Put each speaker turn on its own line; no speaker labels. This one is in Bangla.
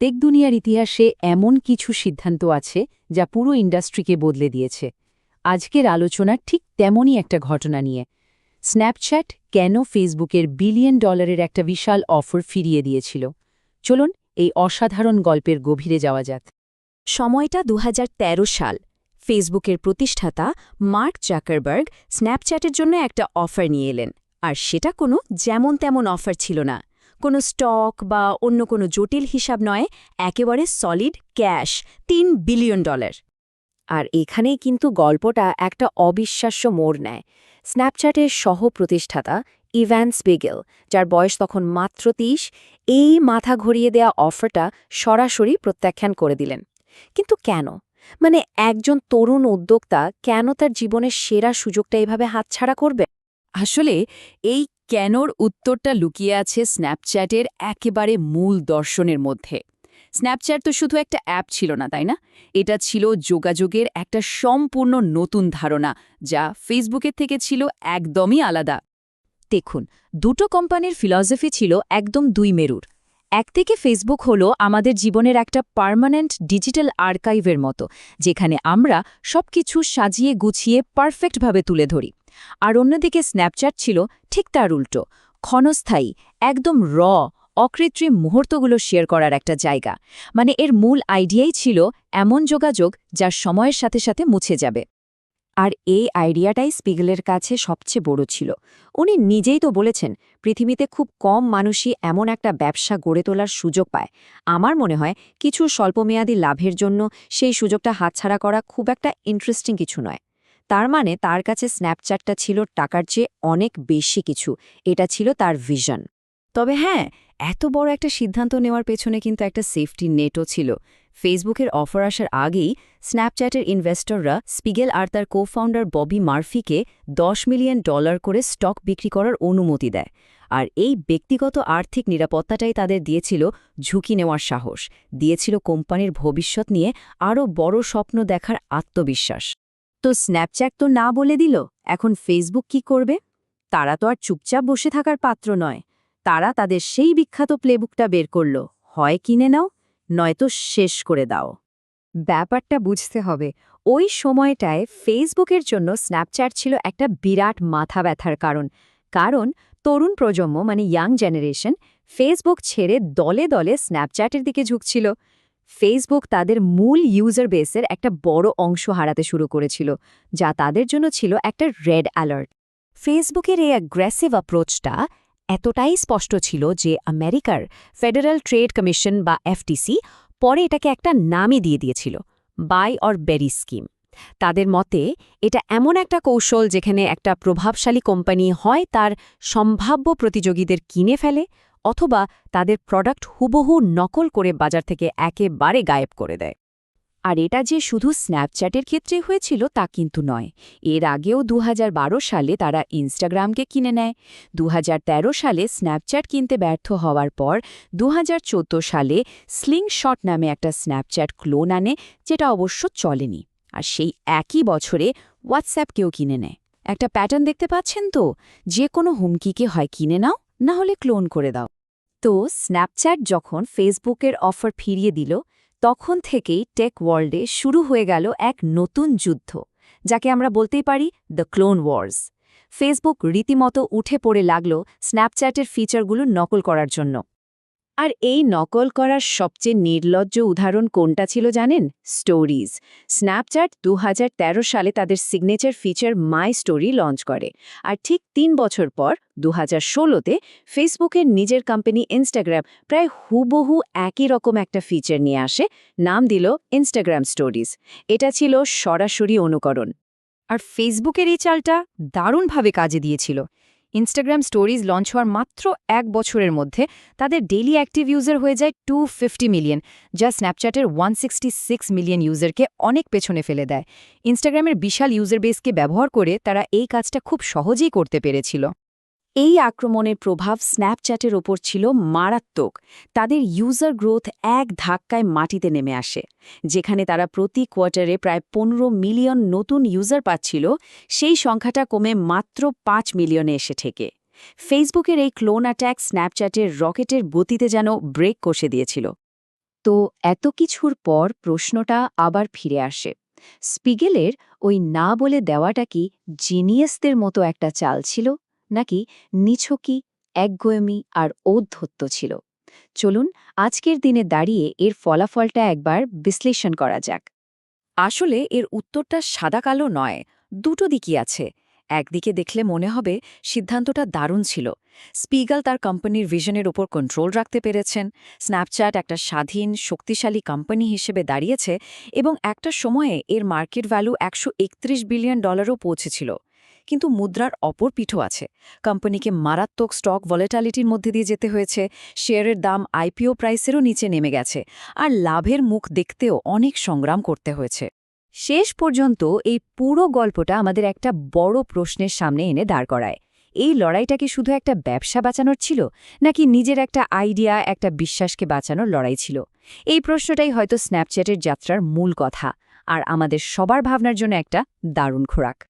টেক দুনিয়ার ইতিহাসে এমন কিছু সিদ্ধান্ত আছে যা পুরো ইন্ডাস্ট্রিকে বদলে দিয়েছে। আজকের আলোচনা ঠিক তেমনই একটা ঘটনা নিয়ে। স্ন্যাপচ্যাট কেন ফেসবুকের বিলিয়ন ডলারের একটা বিশাল অফার ফিরিয়ে দিয়েছিল। চলুন এই অসাধারণ গল্পের গভীরে যাওয়া যাক।
সময়টা ২০১৩ সাল। ফেসবুকের প্রতিষ্ঠাতা মার্ক জাকারবার্গ স্ন্যাপচ্যাটের জন্য একটা অফার নিয়ে এলেন। আর সেটা কোনো যেমন তেমন অফার ছিল না, কোনো স্টক বা অন্য কোনো জটিল হিসাব নয়, একেবারে সলিড ক্যাশ, $3 বিলিয়ন। আর এখানেই কিন্তু গল্পটা একটা অবিশ্বাস্য মোড় নেয়। স্ন্যাপচ্যাটের সহ-প্রতিষ্ঠাতা ইভান স্পিগেল, যার বয়স তখন মাত্র ৩০, এই মাথা ঘুরিয়ে দেয়া অফারটা সরাসরি প্রত্যাখ্যান করে দিলেন। কিন্তু কেন? মানে একজন তরুণ উদ্যোক্তা কেন তার জীবনের সেরা সুযোগটা এভাবে হাতছাড়া করবে?
আসলে এই কেনর উত্তরটা লুকিয়ে আছে স্ন্যাপচ্যাটের একেবারে মূল দর্শনের মধ্যে। স্ন্যাপচ্যাট তো শুধু একটা অ্যাপ ছিল না, তাই না? এটা ছিল যোগাযোগের একটা সম্পূর্ণ নতুন ধারণা, যা ফেসবুকের থেকে ছিল একদমই আলাদা।
দেখুন, দুটো কোম্পানির ফিলসফি ছিল একদম দুই মেরুর। একদিকে ফেসবুক হলো আমাদের জীবনের একটা পার্মানেন্ট ডিজিটাল আর্কাইভের মতো, যেখানে আমরা সবকিছু সাজিয়ে গুছিয়ে পারফেক্টভাবে তুলে ধরি। আর অন্যদিকে স্ন্যাপচ্যাট ছিল ঠিক তার উল্টো, ক্ষণস্থায়ী, একদম অকৃত্রিম মুহূর্তগুলো শেয়ার করার একটা জায়গা। মানে এর মূল আইডিয়াই ছিল এমন যোগাযোগ যা সময়ের সাথে সাথে মুছে যাবে। আর এই আইডিয়াটাই স্পিগেলের কাছে সবচেয়ে বড় ছিল। উনি নিজেই তো বলেছেন, পৃথিবীতে খুব কম মানুষই এমন একটা ব্যবসা গড়ে তোলার সুযোগ পায়। আমার মনে হয় কিছু স্বল্পমেয়াদী লাভের জন্য সেই সুযোগটা হাতছাড়া করা খুব একটা ইন্টারেস্টিং কিছু নয়। তার মানে তার কাছে স্ন্যাপচ্যাটটা ছিল টাকার চেয়ে অনেক বেশি কিছু। এটা ছিল তার ভিশন। তবে হ্যাঁ, এত বড় একটা সিদ্ধান্ত নেওয়ার পেছনে কিন্তু একটা সেফটি নেটও ছিল। ফেসবুকের অফার আসার আগেই স্ন্যাপচ্যাটের ইনভেস্টররা স্পিগেল আর তার কো-ফাউন্ডার ববি মার্ফিকে $10 মিলিয়ন করে স্টক বিক্রি করার অনুমতি দেয়। আর এই ব্যক্তিগত আর্থিক নিরাপত্তাটাই তাদের দিয়েছিল ঝুঁকি নেওয়ার সাহস, দিয়েছিল কোম্পানির ভবিষ্যৎ নিয়ে আরও বড় স্বপ্ন দেখার আত্মবিশ্বাস। তো স্ন্যাপচ্যাট তো না বলে দিল, এখন ফেসবুক কি করবে? তারা তো আর চুপচাপ বসে থাকার পাত্র নয়। তারা তাদের সেই বিখ্যাত প্লেবুকটা বের করল, হয় কিনে নাও, নয়তো শেষ করে দাও। ব্যাপারটা বুঝতে হবে, ওই সময়টায় ফেসবুকের জন্য স্ন্যাপচ্যাট ছিল একটা বিরাট মাথা ব্যথার কারণ। কারণ তরুণ প্রজন্ম মানে ইয়াং জেনারেশন ফেসবুক ছেড়ে দলে দলে স্ন্যাপচ্যাটের দিকে ঝুঁকছিল। ফেসবুক তাদের মূল ইউজার বেসের একটা বড় অংশ হারাতে শুরু করেছিল, যা তাদের জন্য ছিল একটা রেড অ্যালার্ট। ফেসবুকের এই অ্যাগ্রেসিভ অ্যাপ্রোচটা এতটাই স্পষ্ট ছিল যে আমেরিকার ফেডারেল ট্রেড কমিশন বা এফটিসি পরে এটাকে একটা নামই দিয়ে দিয়েছিল, বাই অর বেরি স্কিম। তাদের মতে এটা এমন একটা কৌশল যেখানে একটা প্রভাবশালী কোম্পানি হয় তার সম্ভাব্য প্রতিযোগীদের কিনে ফেলে, অথবা তাদের প্রোডাক্ট হুবহু নকল করে বাজার থেকে একেবারে গায়েব করে দেয়। আর এটা যে শুধু স্ন্যাপচ্যাটের ক্ষেত্রে হয়েছিল তা কিন্তু নয়। এর আগেও ২০১২ সালে তারা ইনস্টাগ্রামকে কিনে নেয়। ২০১৩ সালে স্ন্যাপচ্যাট কিনতে ব্যর্থ হওয়ার পর ২০১৪ সালে স্লিংশট নামে একটা স্ন্যাপচ্যাট ক্লোন আনে, যেটা অবশ্য চলেনি। আর সেই একই বছরে হোয়াটসঅ্যাপকেও কিনে নেয়। একটা প্যাটার্ন দেখতে পাচ্ছেন তো? যে কোনো হুমকিকে হয় কিনে নাও, না হলে ক্লোন করে দাও। তো স্ন্যাপচ্যাট যখন ফেসবুকের অফার ফিরিয়ে দিল, তখন থেকেই টেক ওয়ার্ল্ডে শুরু হয়ে গেল এক নতুন যুদ্ধ, যাকে আমরা বলতেই পারি দ্য ক্লোন ওয়ার্স। ফেসবুক রীতিমতো উঠে পড়ে লাগল স্ন্যাপচ্যাটের ফিচারগুলো নকল করার জন্য। আর এই নকল করার সবচেয়ে নির্লজ্জ উদাহরণ কোনটা ছিল জানেন? স্টোরিজ। স্ন্যাপচ্যাট ২০১৩ সালে তাদের signature feature my story launch করে। আর ঠিক ৩ বছর পর ২০১৬তে ফেসবুকের নিজের কোম্পানি ইনস্টাগ্রাম প্রায় হুবহু একই রকম একটা ফিচার নিয়ে আসে, নাম দিল ইনস্টাগ্রাম স্টোরিজ। এটা ছিল সরাসরি অনুকরণ। আর ফেসবুকের এই চালটা দারুণভাবে কাজে দিয়েছিল। ইনস্টাগ্রাম স্টোরিজ লঞ্চ হওয়ার মাত্র ১ বছরের মধ্যে তাদের ডেইলি অ্যাক্টিভ ইউজার হয়ে যায় 250 মিলিয়ন, যা স্ন্যাপচ্যাটের 166 মিলিয়ন ইউজারকে অনেক পেছনে ফেলে দেয়। ইনস্টাগ্রামের বিশাল ইউজার বেসকে ব্যবহার করে তারা এই কাজটা খুব সহজেই করতে পেরেছিল। এই আক্রমণের প্রভাব স্ন্যাপচ্যাটের ওপর ছিল মারাত্মক। তাদের ইউজার গ্রোথ এক ধাক্কায় মাটিতে নেমে আসে। যেখানে তারা প্রতি কোয়ার্টারে প্রায় ১৫ মিলিয়ন নতুন ইউজার পাচ্ছিল, সেই সংখ্যাটা কমে মাত্র ৫ মিলিয়নে এসে ঠেকে। ফেসবুকের এই ক্লোন অ্যাট্যাক স্ন্যাপচ্যাটের রকেটের গতিতে যেন ব্রেক কষে দিয়েছিল। তো এত কিছুর পর প্রশ্নটা আবার ফিরে আসে, স্পিগেলের ওই না বলে দেওয়াটা কি জিনিয়াসদের মতো একটা চাল ছিল, নাকি নিছকি একগুঁয়েমি আর ঔদ্ধত্য ছিল? চলুন আজকের দিনে দাঁড়িয়ে এর ফলাফলটা একবার বিশ্লেষণ করা যাক।
আসলে এর উত্তরটা সাদা-কালো নয়, দুটো দিকই আছে। একদিকে দেখলে মনে হবে সিদ্ধান্তটা দারুণ ছিল। স্পিগেল তার কোম্পানির ভিশনের উপর কন্ট্রোল রাখতে পেরেছেন, স্ন্যাপচ্যাট একটা স্বাধীন, শক্তিশালী কোম্পানি হিসেবে দাঁড়িয়েছে এবং একটা সময়ে এর মার্কেট ভ্যালু $131 বিলিয়ন পৌঁছেছিল। কিন্তু মুদ্রার অপর পিঠও আছে। কোম্পানিকে মারাত্মক স্টক ভলেটালিটির মধ্যে দিয়ে যেতে হয়েছে, শেয়ারের দাম আইপিও প্রাইসেরও নিচে নেমে গেছে, আর লাভের মুখ দেখতেও অনেক সংগ্রাম করতে হয়েছে।
শেষ পর্যন্ত এই পুরো গল্পটা আমাদের একটা বড় প্রশ্নের সামনে এনে দাঁড় করায়। এই লড়াইটা কি শুধু একটা ব্যবসা বাঁচানোর ছিল, নাকি নিজের একটা আইডিয়া, একটা বিশ্বাসকে বাঁচানোর লড়াই ছিল? এই প্রশ্নটাই হয়তো স্ন্যাপচ্যাটের যাত্রার মূল কথা, আর আমাদের সবার ভাবনার জন্য একটা দারুণ খোরাক।